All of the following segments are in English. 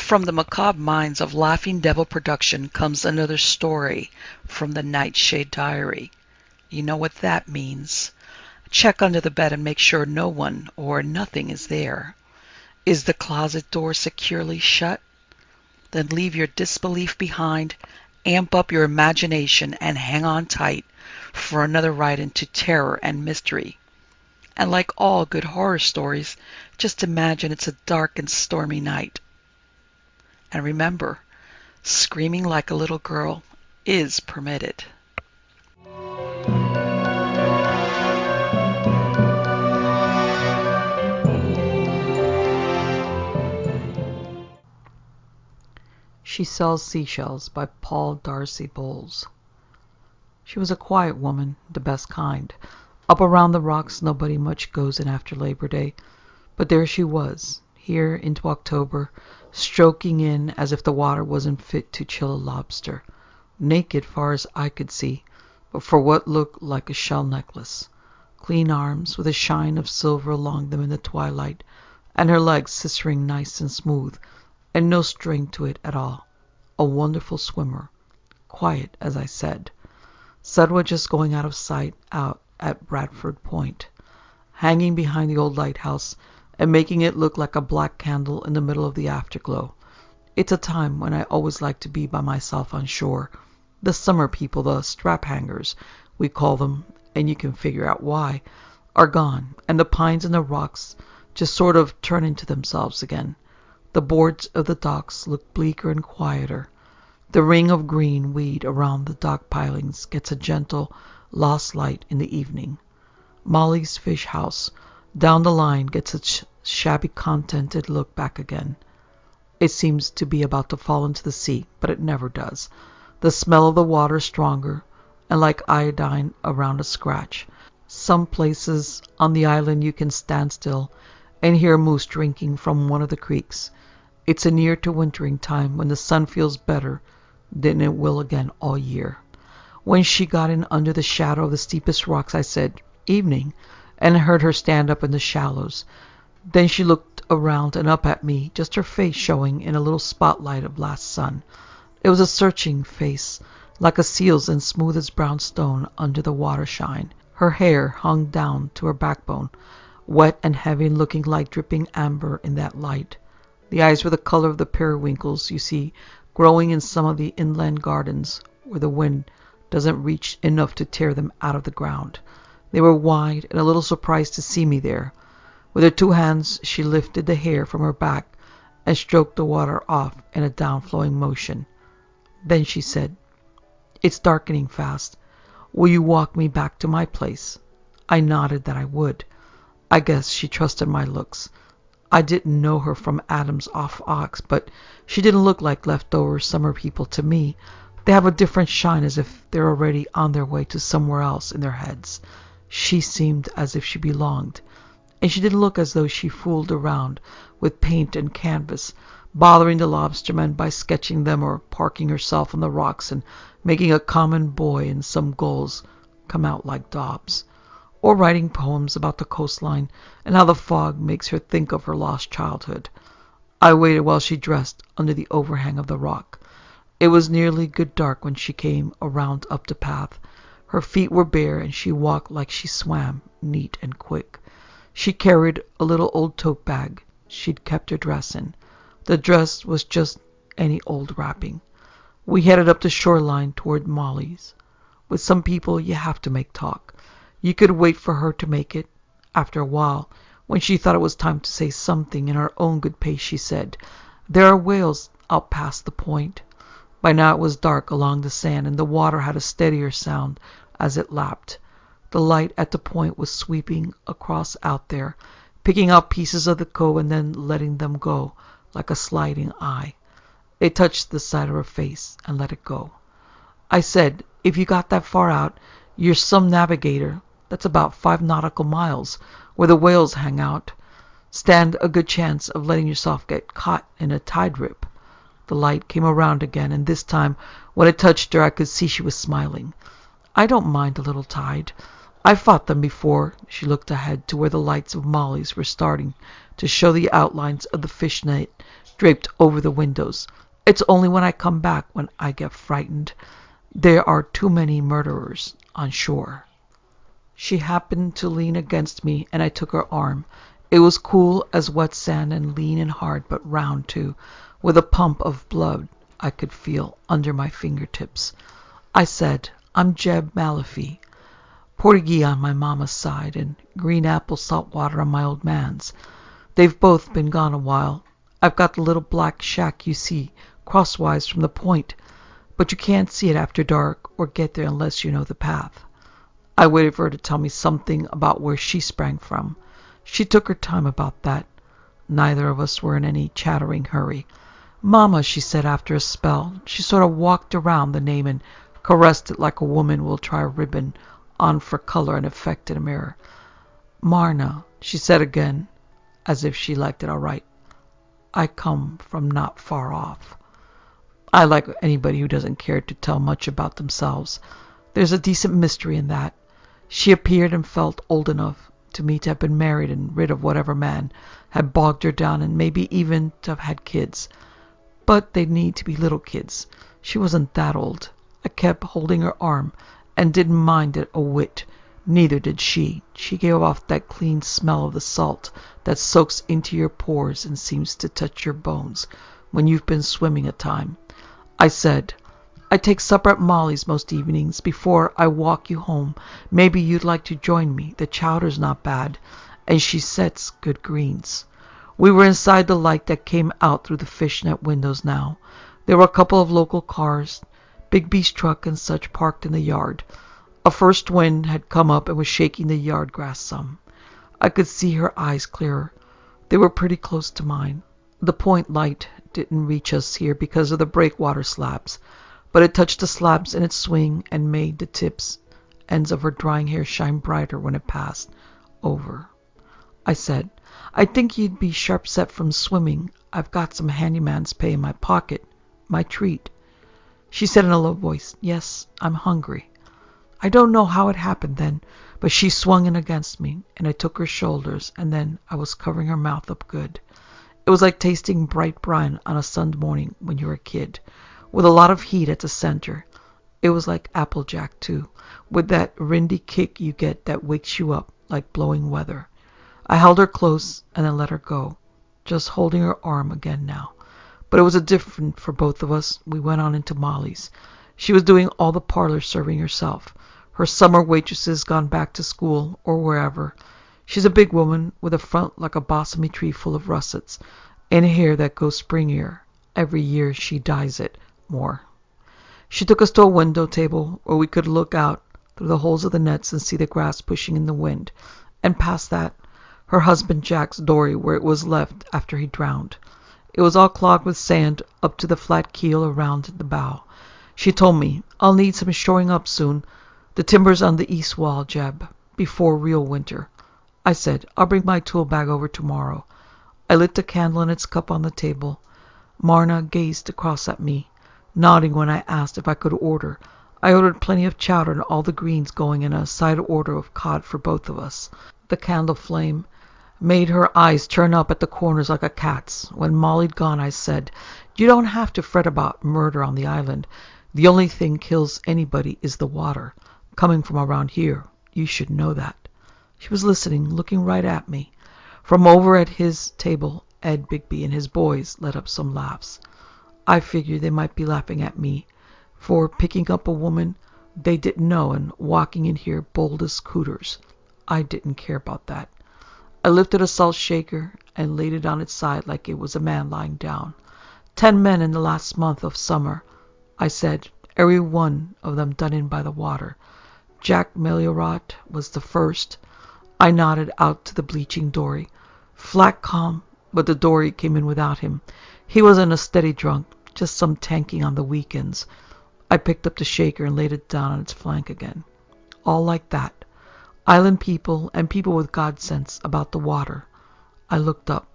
From the macabre minds of Laughing Devil Production comes another story from the Nightshade Diary. You know what that means. Check under the bed and make sure no one or nothing is there. Is the closet door securely shut? Then leave your disbelief behind, amp up your imagination, and hang on tight for another ride into terror and mystery. And like all good horror stories, just imagine it's a dark and stormy night. And remember, screaming like a little girl is permitted. She Sells Seashells by Darcy Boles. She was a quiet woman, the best kind. Up around the rocks nobody much goes in after Labor Day. But there she was, here into October, stroking in as if the water wasn't fit to chill a lobster. Naked far as I could see, but for what looked like a shell necklace. Clean arms, with a shine of silver along them in the twilight, and her legs scissoring nice and smooth, and no strain to it at all. A wonderful swimmer. Quiet, as I said. Sudwa just going out of sight out at Bradford Point, hanging behind the old lighthouse and making it look like a black candle in the middle of the afterglow. It's a time when I always like to be by myself on shore. The summer people, the strap-hangers, we call them, and you can figure out why, are gone, and the pines and the rocks just sort of turn into themselves again. The boards of the docks look bleaker and quieter. The ring of green weed around the dock pilings gets a gentle, lost light in the evening. Molly's fish house down the line gets its shabby contented look back again. It seems to be about to fall into the sea, but it never does. The smell of the water stronger, and like iodine around a scratch. Some places on the island you can stand still and hear moose drinking from one of the creeks. It's a near to wintering time when the sun feels better than it will again all year. When she got in under the shadow of the steepest rocks, I said, "Evening," and heard her stand up in the shallows. Then she looked around and up at me, just her face showing in a little spotlight of last sun. It was a searching face, like a seal's and smooth as brown stone under the water shine. Her hair hung down to her backbone, wet and heavy and looking like dripping amber in that light. The eyes were the color of the periwinkles you see growing in some of the inland gardens where the wind doesn't reach enough to tear them out of the ground. They were wide and a little surprised to see me there. With her two hands she lifted the hair from her back and stroked the water off in a down-flowing motion. Then she said, "It's darkening fast. Will you walk me back to my place?" I nodded that I would. I guess she trusted my looks. I didn't know her from Adam's off ox, but she didn't look like leftover summer people to me. They have a different shine, as if they're already on their way to somewhere else in their heads. She seemed as if she belonged, and she didn't look as though she fooled around with paint and canvas, bothering the lobstermen by sketching them or parking herself on the rocks and making a common boy and some gulls come out like daubs, or writing poems about the coastline and how the fog makes her think of her lost childhood. I waited while she dressed under the overhang of the rock. It was nearly good dark when she came around up the path. Her feet were bare and she walked like she swam, neat and quick. She carried a little old tote bag she'd kept her dress in. The dress was just any old wrapping. We headed up the shoreline toward Molly's. With some people you have to make talk. You could wait for her to make it. After a while, when she thought it was time to say something in her own good pace, she said, "There are whales out past the point." By now it was dark along the sand, and the water had a steadier sound as it lapped. The light at the point was sweeping across out there, picking out pieces of the cove and then letting them go like a sliding eye. It touched the side of her face and let it go. I said, "If you got that far out, you're some navigator. That's about 5 nautical miles, where the whales hang out. Stand a good chance of letting yourself get caught in a tide rip." The light came around again, and this time, when it touched her, I could see she was smiling. "I don't mind a little tide. I've fought them before." She looked ahead to where the lights of Molly's were starting to show the outlines of the fish net draped over the windows. It's only when I come back when I get frightened. There are too many murderers on shore. She happened to lean against me, and I took her arm. It was cool as wet sand and lean and hard, but round too, with a pump of blood I could feel under my fingertips. I said, I'm Jeb Malafie, Portuguese on my mama's side, and green apple salt water on my old man's. They've both been gone a while. I've got the little black shack you see, crosswise from the point, but you can't see it after dark or get there unless you know the path. I waited for her to tell me something about where she sprang from. She took her time about that. Neither of us were in any chattering hurry. Mama, she said after a spell. She sort of walked around the name and caressed it like a woman will try a ribbon on for color and effect in a mirror. Marna, she said again, as if she liked it all right. I come from not far off. I like anybody who doesn't care to tell much about themselves. There's a decent mystery in that. She appeared and felt old enough to me to have been married and rid of whatever man had bogged her down, and maybe even to have had kids. But they'd need to be little kids. She wasn't that old. I kept holding her arm and didn't mind it a whit. Neither did she. She gave off that clean smell of the salt that soaks into your pores and seems to touch your bones when you've been swimming a time. I said, I take supper at Molly's most evenings before I walk you home. Maybe you'd like to join me. The chowder's not bad, and she sets good greens. We were inside the light that came out through the fishnet windows now. There were a couple of local cars, Big B's truck and such, parked in the yard. A first wind had come up and was shaking the yard grass some. I could see her eyes clearer. They were pretty close to mine. The point light didn't reach us here because of the breakwater slabs, but it touched the slabs in its swing and made the tips, ends of her drying hair shine brighter when it passed over. I said, I think you'd be sharp set from swimming. I've got some handyman's pay in my pocket. My treat. She said in a low voice, Yes, I'm hungry. I don't know how it happened then, but she swung in against me, and I took her shoulders, and then I was covering her mouth up good. It was like tasting bright brine on a Sunday morning when you're a kid, with a lot of heat at the center. It was like Applejack, too, with that rindy kick you get that wakes you up like blowing weather. I held her close and then let her go, just holding her arm again now. But it was different for both of us. We went on into Molly's. She was doing all the parlor serving herself. Her summer waitresses gone back to school or wherever. She's a big woman with a front like a balsamy tree full of russets and hair that goes springier. Every year she dyes it more. She took us to a window table where we could look out through the holes of the nets and see the grass pushing in the wind, and past that, her husband Jack's dory where it was left after he drowned. It was all clogged with sand up to the flat keel around the bow. She told me, I'll need some shoring up soon. The timber's on the east wall, Jeb, before real winter. I said, I'll bring my tool bag over tomorrow. I lit the candle in its cup on the table. Marna gazed across at me, nodding when I asked if I could order. I ordered plenty of chowder and all the greens going in a side order of cod for both of us. The candle flame made her eyes turn up at the corners like a cat's. When Molly'd gone, I said, You don't have to fret about murder on the island. The only thing kills anybody is the water. Coming from around here, you should know that. She was listening, looking right at me. From over at his table, Ed Bigby and his boys let up some laughs. I figured they might be laughing at me for picking up a woman they didn't know and walking in here bold as cooters. I didn't care about that. I lifted a salt shaker and laid it on its side like it was a man lying down. 10 men in the last month of summer, I said, every one of them done in by the water. Jack Melliot was the first. I nodded out to the bleaching dory. Flat calm, but the dory came in without him. He wasn't a steady drunk, just some tanking on the weekends. I picked up the shaker and laid it down on its flank again. All like that. Island people and people with God sense about the water. I looked up.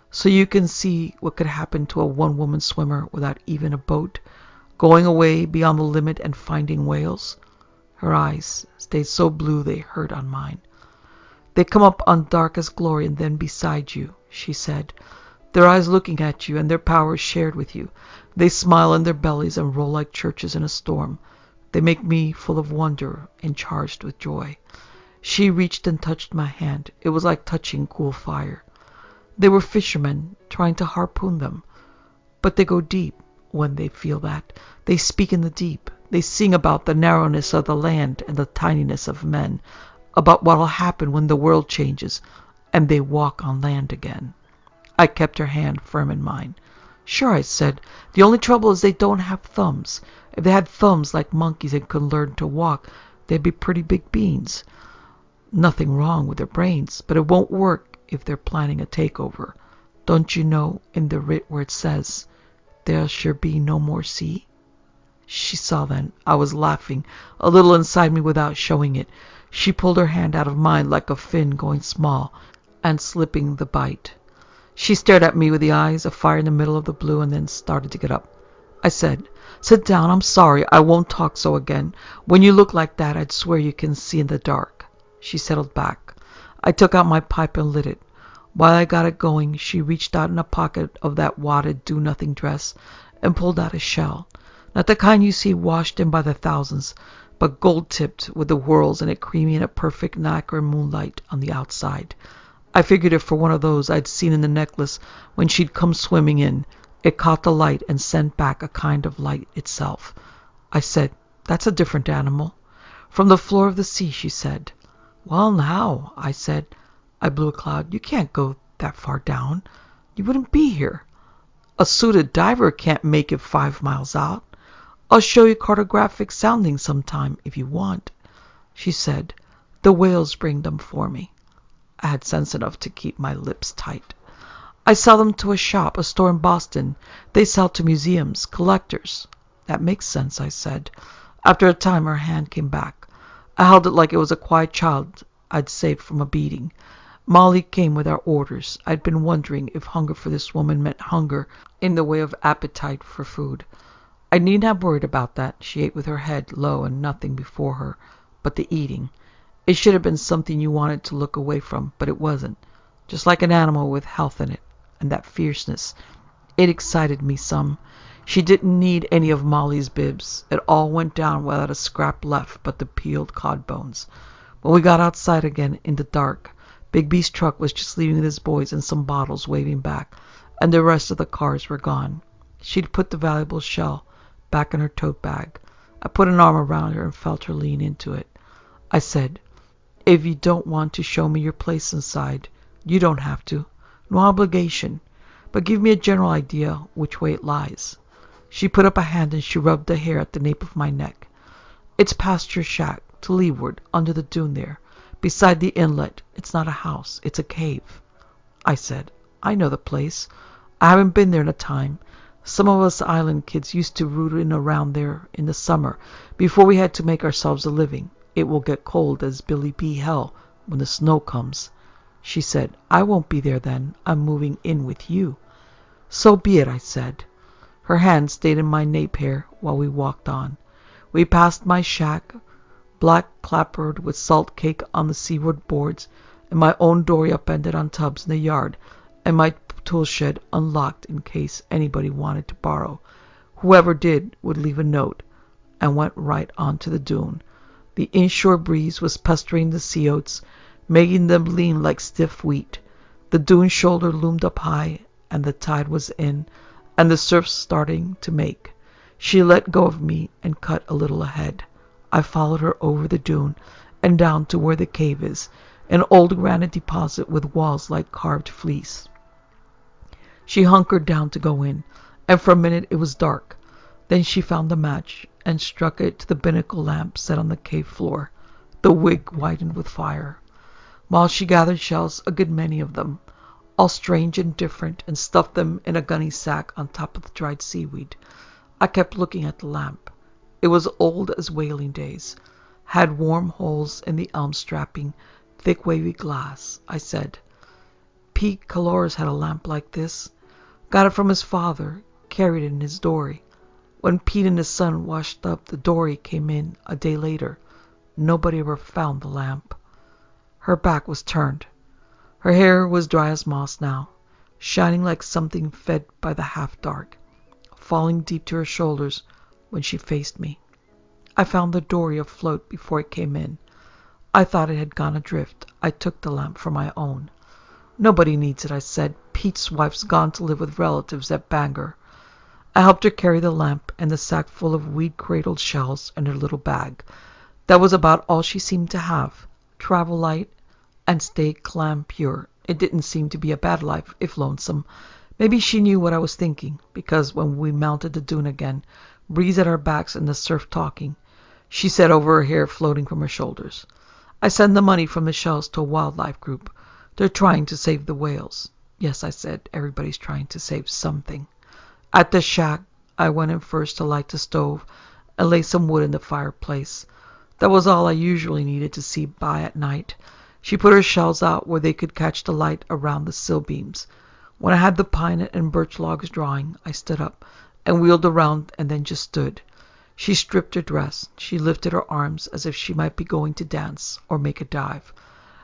So you can see what could happen to a one-woman swimmer without even a boat, going away beyond the limit and finding whales. Her eyes stayed so blue they hurt on mine. They come up on darkest glory and then beside you, she said. Their eyes looking at you and their power is shared with you. They smile in their bellies and roll like churches in a storm. They make me full of wonder and charged with joy. She reached and touched my hand. It was like touching cool fire. They were fishermen trying to harpoon them. But they go deep when they feel that. They speak in the deep. They sing about the narrowness of the land and the tininess of men, about what'll happen when the world changes and they walk on land again. I kept her hand firm in mine. Sure, I said. The only trouble is they don't have thumbs. If they had thumbs like monkeys and could learn to walk, they'd be pretty big beans. Nothing wrong with their brains, but it won't work if they're planning a takeover. Don't you know in the writ where it says, there shall be no more sea? She saw then. I was laughing, a little inside me without showing it. She pulled her hand out of mine like a fin going small and slipping the bite. She stared at me with the eyes afire in the middle of the blue and then started to get up. I said, sit down, I'm sorry, I won't talk so again. When you look like that, I'd swear you can see in the dark. She settled back. I took out my pipe and lit it. While I got it going, she reached out in a pocket of that wadded do-nothing dress and pulled out a shell. Not the kind you see washed in by the thousands, but gold-tipped with the whorls in it creamy in a perfect nacre moonlight on the outside. I figured it for one of those I'd seen in the necklace when she'd come swimming in. It caught the light and sent back a kind of light itself. I said, that's a different animal. From the floor of the sea, she said. Well, now, I said. I blew a cloud. You can't go that far down. You wouldn't be here. A suited diver can't make it 5 miles out. I'll show you cartographic soundings sometime if you want. She said, the whales bring them for me. I had sense enough to keep my lips tight. I sell them to a shop, a store in Boston. They sell to museums, collectors. That makes sense, I said. After a time, her hand came back. I held it like it was a quiet child I'd saved from a beating. Molly came with our orders. I'd been wondering if hunger for this woman meant hunger in the way of appetite for food. I needn't have worried about that. She ate with her head low and nothing before her but the eating. It should have been something you wanted to look away from, but it wasn't. Just like an animal with health in it, and that fierceness. It excited me some. She didn't need any of Molly's bibs. It all went down without a scrap left but the peeled cod bones. When we got outside again in the dark, Big B's truck was just leaving with his boys and some bottles waving back, and the rest of the cars were gone. She'd put the valuable shell back in her tote bag. I put an arm around her and felt her lean into it. I said, if you don't want to show me your place inside, you don't have to. No obligation. But give me a general idea which way it lies. She put up a hand and she rubbed the hair at the nape of my neck. It's past your shack, to leeward, under the dune there. Beside the inlet. It's not a house, it's a cave. I said, I know the place. I haven't been there in a time. Some of us island kids used to root in around there in the summer, before we had to make ourselves a living. It will get cold as Billy P. Hell when the snow comes. She said, I won't be there then. I'm moving in with you. So be it, I said. Her hand stayed in my nape hair while we walked on. We passed my shack, black clapboard with salt cake on the seaward boards, and my own dory upended on tubs in the yard, and my tool shed unlocked in case anybody wanted to borrow. Whoever did would leave a note, and went right on to the dune. The inshore breeze was pestering the sea oats, making them lean like stiff wheat. The dune shoulder loomed up high, and the tide was in, and the surf starting to make. She let go of me and cut a little ahead. I followed her over the dune and down to where the cave is, an old granite deposit with walls like carved fleece. She hunkered down to go in, and for a minute it was dark. Then she found a match and struck it to the binnacle lamp set on the cave floor. The wick widened with fire. While she gathered shells, a good many of them, all strange and different, and stuffed them in a gunny sack on top of the dried seaweed. I kept looking at the lamp. It was old as whaling days, had warm holes in the elm strapping, thick wavy glass. I said, Pete Calores had a lamp like this. Got it from his father, carried it in his dory. When Pete and his son washed up, the dory came in a day later. Nobody ever found the lamp. Her back was turned. Her hair was dry as moss now. shining like something fed by the half-dark, falling deep to her shoulders when she faced me. I found the dory afloat before it came in. I thought it had gone adrift. I took the lamp for my own. Nobody needs it, I said. Pete's wife's gone to live with relatives at Bangor. I helped her carry the lamp and the sack full of weed-cradled shells in her little bag. That was about all she seemed to have. Travel light and stay clam pure. It didn't seem to be a bad life, if lonesome. Maybe she knew what I was thinking, because when we mounted the dune again, breeze at our backs and the surf talking, she said over her hair floating from her shoulders, I send the money from the shells to a wildlife group. They're trying to save the whales. Yes, I said, everybody's trying to save something. At the shack, I went in first to light the stove and lay some wood in the fireplace. That was all I usually needed to see by at night. She put her shells out where they could catch the light around the sill beams. When I had the pine and birch logs drying, I stood up and wheeled around and then just stood. She stripped her dress. She lifted her arms as if she might be going to dance or make a dive.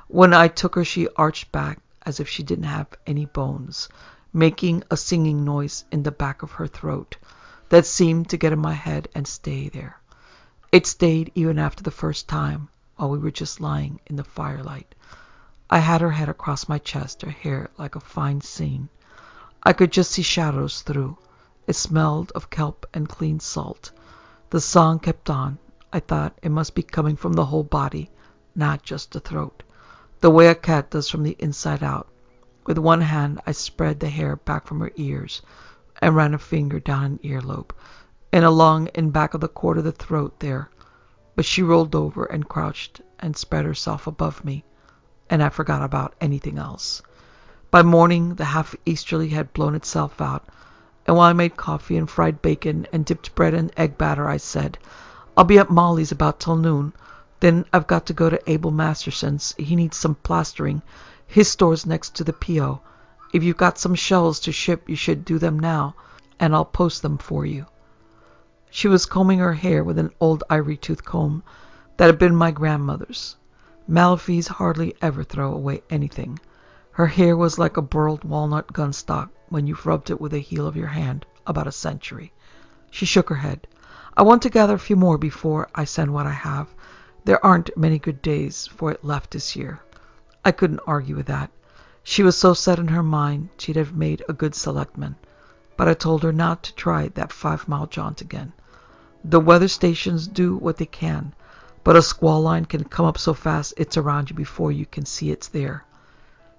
When I took her, she arched back as if she didn't have any bones, making a singing noise in the back of her throat that seemed to get in my head and stay there. It stayed even after the first time, while we were just lying in the firelight. I had her head across my chest, her hair like a fine seine. I could just see shadows through. It smelled of kelp and clean salt. The song kept on. I thought it must be coming from the whole body, not just the throat, the way a cat does from the inside out. With one hand, I spread the hair back from her ears and ran a finger down an earlobe and along in back of the cord of the throat there. But she rolled over and crouched and spread herself above me, and I forgot about anything else. By morning, the half-easterly had blown itself out, and while I made coffee and fried bacon and dipped bread in egg batter, I said, I'll be at Molly's about till noon. Then I've got to go to Abel Masterson's. He needs some plastering. His store's next to the P.O. If you've got some shells to ship, you should do them now, and I'll post them for you. She was combing her hair with an old ivory-tooth comb that had been my grandmother's. Malafis hardly ever throw away anything. Her hair was like a burled walnut gunstock when you've rubbed it with the heel of your hand about a century. She shook her head. I want to gather a few more before I send what I have. There aren't many good days for it left this year. I couldn't argue with that. She was so set in her mind she'd have made a good selectman. But I told her not to try that 5-mile jaunt again. The weather stations do what they can, but a squall line can come up so fast it's around you before you can see it's there.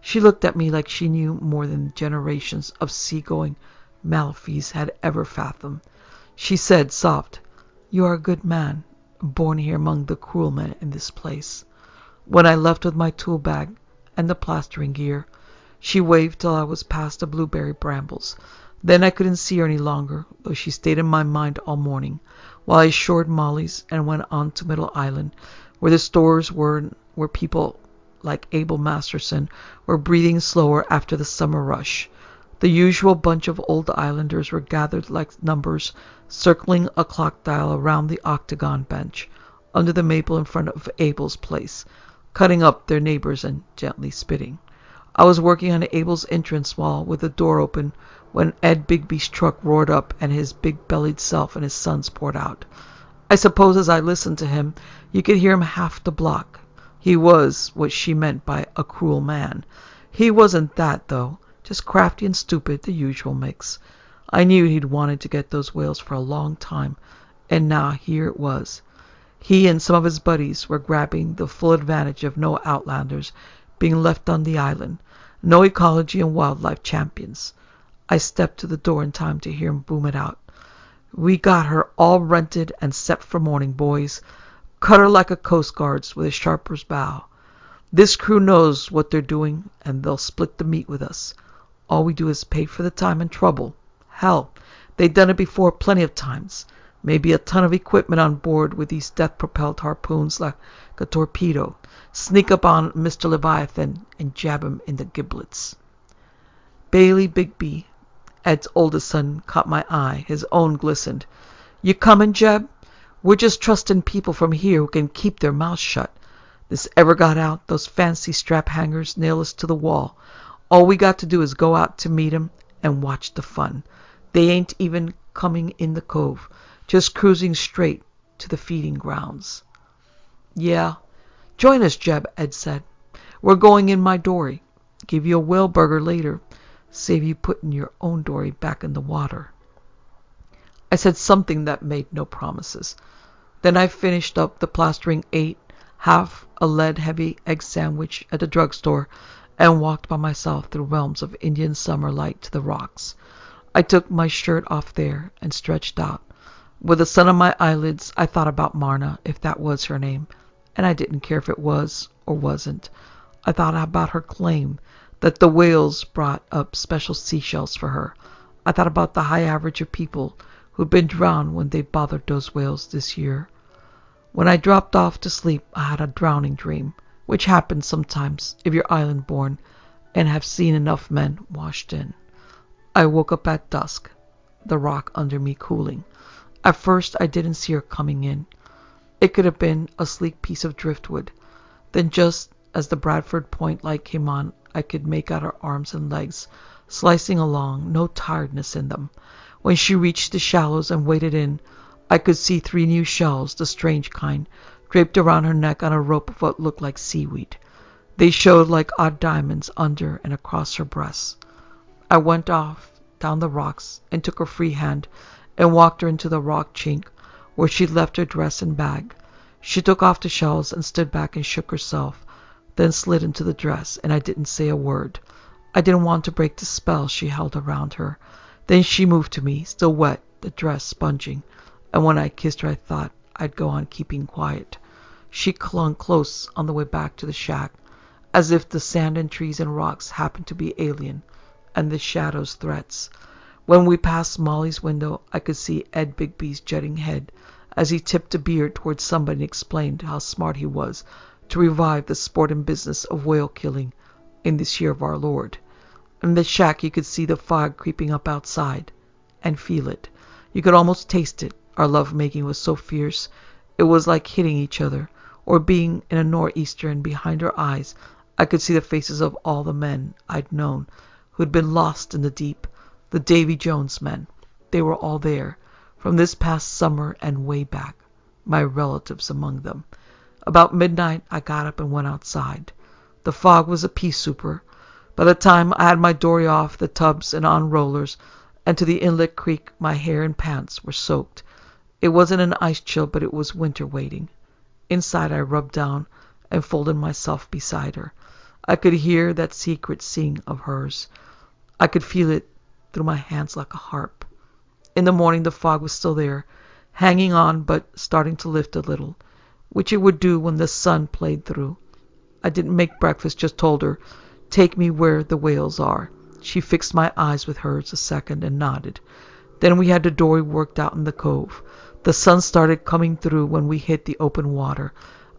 She looked at me like she knew more than generations of seagoing Malafis had ever fathomed. She said, soft, You are a good man, born here among the cruel men in this place. When I left with my tool bag and the plastering gear, she waved till I was past the blueberry brambles. Then I couldn't see her any longer, though she stayed in my mind all morning, while I shored Molly's and went on to Middle Island, where the stores were, where people like Abel Masterson were breathing slower after the summer rush. The usual bunch of old islanders were gathered like numbers, circling a clock dial around the octagon bench, under the maple in front of Abel's place, cutting up their neighbors and gently spitting. I was working on Abel's entrance wall with the door open when Ed Bigby's truck roared up and his big-bellied self and his sons poured out. I suppose as I listened to him, you could hear him half the block. He was what she meant by a cruel man. He wasn't that, though. Just crafty and stupid, the usual mix. I knew he'd wanted to get those whales for a long time, and now here it was. He and some of his buddies were grabbing the full advantage of no outlanders being left on the island, no ecology and wildlife champions. I stepped to the door in time to hear him boom it out. We got her all rented and set for morning, boys. Cut her like a Coast Guard's with a sharper's bow. This crew knows what they're doing, and they'll split the meat with us. All we do is pay for the time and trouble. Hell, they've done it before plenty of times. Maybe a ton of equipment on board with these death-propelled harpoons like a torpedo. Sneak up on Mr. Leviathan and jab him in the giblets. Bailey Bigby, Ed's oldest son, caught my eye. His own glistened. You comin', Jeb? We're just trusting people from here who can keep their mouths shut. This ever got out, those fancy strap hangers nail us to the wall. All we got to do is go out to meet 'em and watch the fun. They ain't even coming in the cove, just cruising straight to the feeding grounds. Yeah, join us, Jeb, Ed said. We're going in my dory. Give you a whale burger later. Save you putting your own dory back in the water. I said something that made no promises. Then I finished up the plastering, ate half a lead-heavy egg sandwich at the drugstore, and walked by myself through realms of Indian summer light to the rocks. I took my shirt off there and stretched out. With the sun on my eyelids, I thought about Marna, if that was her name, and I didn't care if it was or wasn't. I thought about her claim that the whales brought up special seashells for her. I thought about the high average of people who'd been drowned when they bothered those whales this year. When I dropped off to sleep, I had a drowning dream, which happens sometimes if you're island-born and have seen enough men washed in. I woke up at dusk, the rock under me cooling. At first, I didn't see her coming in. It could have been a sleek piece of driftwood. Then just as the Bradford Point light came on, I could make out her arms and legs, slicing along, no tiredness in them. When she reached the shallows and waded in, I could see 3 new shells, the strange kind, draped around her neck on a rope of what looked like seaweed. They showed like odd diamonds under and across her breasts. I went off down the rocks and took her free hand and walked her into the rock chink where she'd left her dress and bag. She took off the shells and stood back and shook herself, then slid into the dress, and I didn't say a word. I didn't want to break the spell she held around her. Then she moved to me, still wet, the dress sponging, and when I kissed her I thought I'd go on keeping quiet. She clung close on the way back to the shack, as if the sand and trees and rocks happened to be alien, and the shadows threats. When we passed Molly's window, I could see Ed Bigby's jutting head as he tipped a beer towards somebody and explained how smart he was to revive the sport and business of whale killing in this year of our Lord. In the shack you could see the fog creeping up outside, and feel it. You could almost taste it. Our love-making was so fierce, it was like hitting each other, or being in a nor'easter, and behind her eyes I could see the faces of all the men I'd known who'd been lost in the deep, the Davy Jones men. They were all there, from this past summer and way back, my relatives among them. About midnight I got up and went outside. The fog was a pea souper. By the time I had my dory off the tubs and on rollers and to the inlet creek, my hair and pants were soaked. It wasn't an ice chill, but it was winter waiting. Inside I rubbed down and folded myself beside her. I could hear that secret sing of hers. I could feel it through my hands like a harp. In the morning the fog was still there, hanging on but starting to lift a little, which it would do when the sun played through. I didn't make breakfast, just told her, "Take me where the whales are." She fixed my eyes with hers a second and nodded. Then we had the dory worked out in the cove. The sun started coming through when we hit the open water.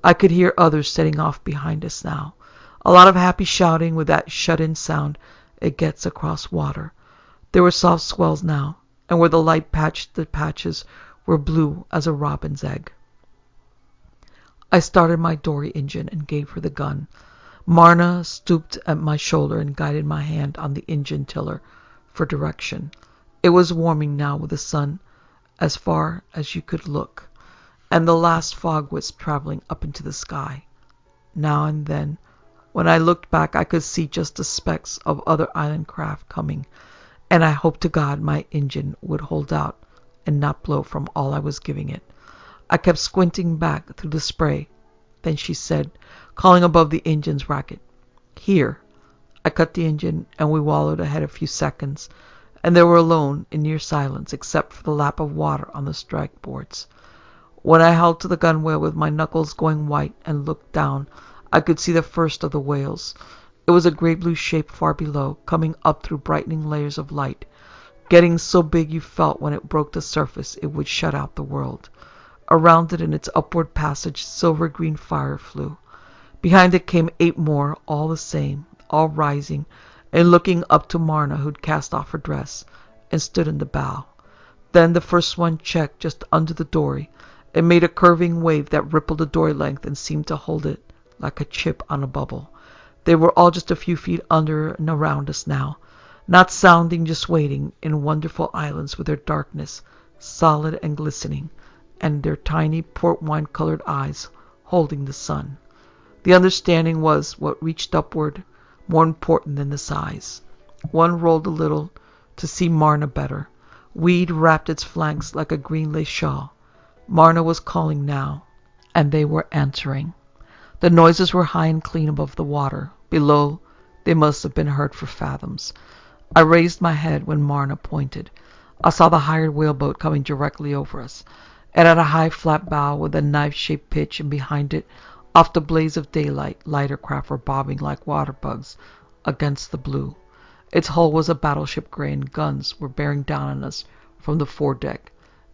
I could hear others setting off behind us now. A lot of happy shouting with that shut-in sound it gets across water. There were soft swells now, and where the light patched the patches were blue as a robin's egg. I started my dory engine and gave her the gun. Marna stooped at my shoulder and guided my hand on the engine tiller for direction. It was warming now with the sun as far as you could look, and the last fog wisp traveling up into the sky. Now and then, when I looked back, I could see just the specks of other island craft coming, and I hoped to God my engine would hold out and not blow from all I was giving it. I kept squinting back through the spray. Then she said, calling above the engine's racket, "Here." I cut the engine, and we wallowed ahead a few seconds, and they were alone in near silence except for the lap of water on the strike boards. When I held to the gunwale with my knuckles going white and looked down, I could see the first of the whales. It was a gray blue shape far below, coming up through brightening layers of light, getting so big you felt when it broke the surface it would shut out the world. Around it in its upward passage, silver-green fire flew. Behind it came 8 more, all the same, all rising, and looking up to Marna, who'd cast off her dress and stood in the bow. Then the first one checked just under the dory and made a curving wave that rippled the dory length and seemed to hold it like a chip on a bubble. They were all just a few feet under and around us now, not sounding, just waiting, in wonderful islands with their darkness, solid and glistening, and their tiny port wine-colored eyes holding the sun. The understanding was what reached upward, more important than the size. One rolled a little to see Marna better. Weed wrapped its flanks like a green lace shawl. Marna was calling now, and they were answering. The noises were high and clean above the water. Below, they must have been heard for fathoms. I raised my head when Marna pointed. I saw the hired whaleboat coming directly over us. It had a high flat bow with a knife-shaped pitch, and behind it, off the blaze of daylight, lighter craft were bobbing like water bugs against the blue. Its hull was a battleship gray, and guns were bearing down on us from the foredeck.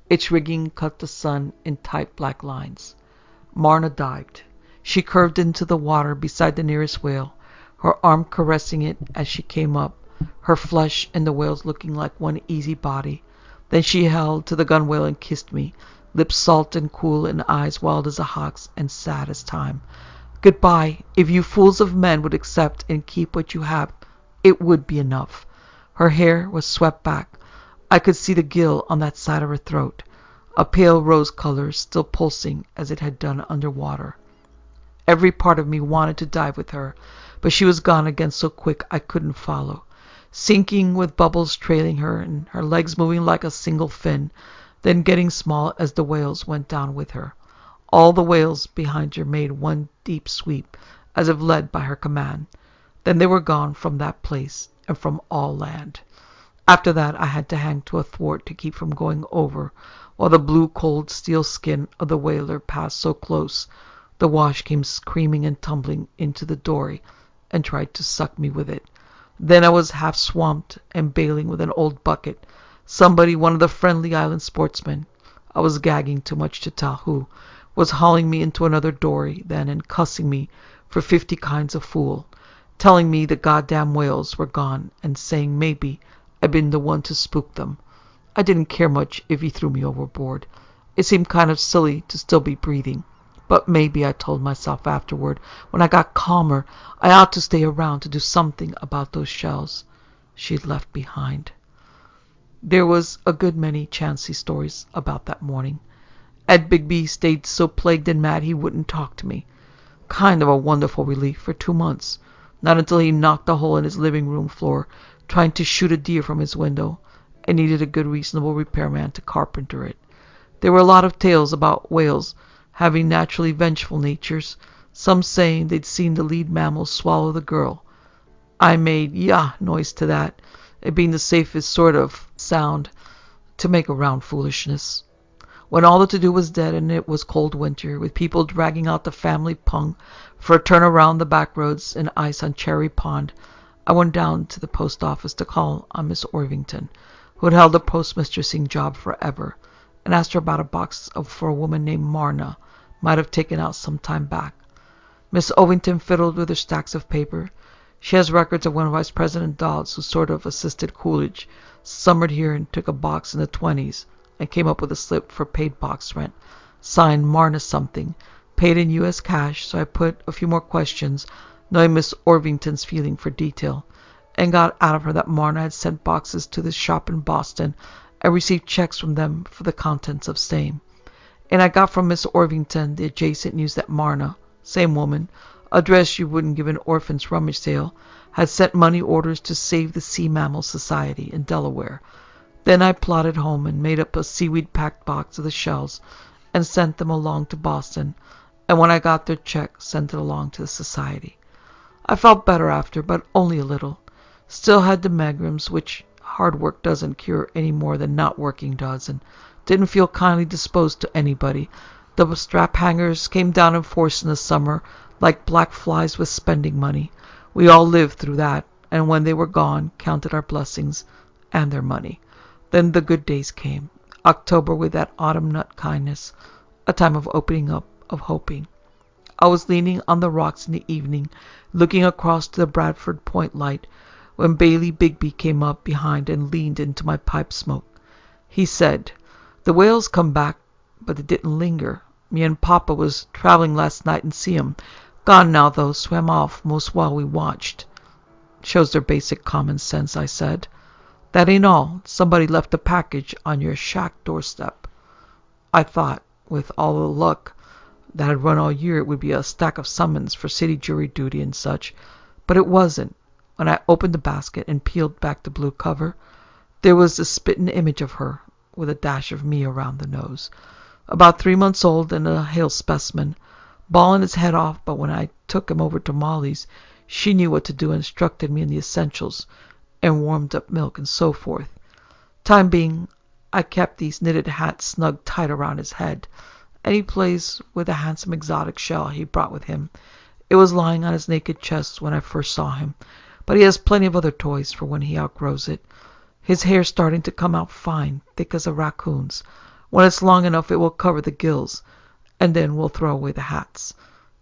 Its rigging cut the sun in tight black lines. Marna dived. She curved into the water beside the nearest whale, her arm caressing it as she came up, her flesh and the whale's looking like one easy body. Then she held to the gunwale and kissed me, lips salt and cool and eyes wild as a hawk's and sad as time. Goodbye. If you fools of men would accept and keep what you have, it would be enough. Her hair was swept back. I could see the gill on that side of her throat, a pale rose color still pulsing as it had done under water. Every part of me wanted to dive with her, but she was gone again so quick I couldn't follow. Sinking with bubbles trailing her and her legs moving like a single fin, then getting small as the whales went down with her. All the whales behind her made one deep sweep, as if led by her command. Then they were gone from that place and from all land. After that I had to hang to a thwart to keep from going over, while the blue cold steel skin of the whaler passed so close the wash came screaming and tumbling into the dory and tried to suck me with it. Then I was half swamped and bailing with an old bucket. Somebody, one of the friendly island sportsmen, I was gagging too much to tell who, was hauling me into another dory then and cussing me for 50 kinds of fool, telling me the goddamn whales were gone and saying maybe I'd been the one to spook them. I didn't care much if he threw me overboard. It seemed kind of silly to still be breathing. But maybe, I told myself afterward, when I got calmer, I ought to stay around to do something about those shells she'd left behind. There was a good many chancy stories about that morning. Ed Bigby stayed so plagued and mad he wouldn't talk to me. Kind of a wonderful relief for 2 months. Not until he knocked a hole in his living room floor trying to shoot a deer from his window and needed a good reasonable repairman to carpenter it. There were a lot of tales about whales having naturally vengeful natures, some saying they'd seen the lead mammal swallow the girl. I made yah noise to that, it being the safest sort of sound to make around foolishness. When all the to-do was dead and it was cold winter, with people dragging out the family pung for a turn around the back roads and ice on Cherry Pond, I went down to the post office to call on Miss Orvington, who had held a postmistressing job forever, and asked her about a box for a woman named Marna might have taken out some time back. Miss Ovington fiddled with her stacks of paper. She has records of when Vice President Dodds, who sort of assisted Coolidge, summered here and took a box in the 20s and came up with a slip for paid box rent, signed Marna something, paid in U.S. cash, so I put a few more questions, knowing Miss Orvington's feeling for detail, and got out of her that Marna had sent boxes to this shop in Boston and received checks from them for the contents of same. And I got from Miss Orvington the adjacent news that Marna, same woman, address you wouldn't give an orphan's rummage sale, had sent money orders to Save the Sea Mammal Society in Delaware. Then I plodded home and made up a seaweed-packed box of the shells and sent them along to Boston, and when I got their check, sent it along to the society. I felt better after, but only a little. Still had the megrims, which hard work doesn't cure any more than not working does, and didn't feel kindly disposed to anybody. The strap hangers came down in force in the summer, like black flies with spending money. We all lived through that, and when they were gone, counted our blessings and their money. Then the good days came. October with that autumn nut kindness, a time of opening up, of hoping. I was leaning on the rocks in the evening, looking across to the Bradford Point light, when Bailey Bigby came up behind and leaned into my pipe smoke. He said, "The whales come back, but they didn't linger. Me and Papa was traveling last night and see 'em. Gone now, though. Swam off most while we watched. Shows their basic common sense, I said. That ain't all. Somebody left a package on your shack doorstep. I thought, with all the luck that had run all year, it would be a stack of summons for city jury duty and such, but it wasn't. When I opened the basket and peeled back the blue cover, there was the spitting image of her, with a dash of me around the nose. About 3 months old and a hale specimen, bawling his head off, but when I took him over to Molly's, she knew what to do and instructed me in the essentials, and warmed up milk and so forth. Time being, I kept these knitted hats snug tight around his head, and he plays with a handsome exotic shell he brought with him. It was lying on his naked chest when I first saw him, but he has plenty of other toys for when he outgrows it. His hair's starting to come out fine, thick as a raccoon's. When it's long enough, it will cover the gills, and then we'll throw away the hats.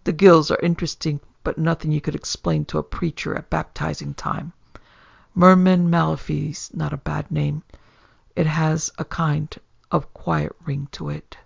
The gills are interesting, but nothing you could explain to a preacher at baptizing time. Merman Malafie's not a bad name. It has a kind of quiet ring to it.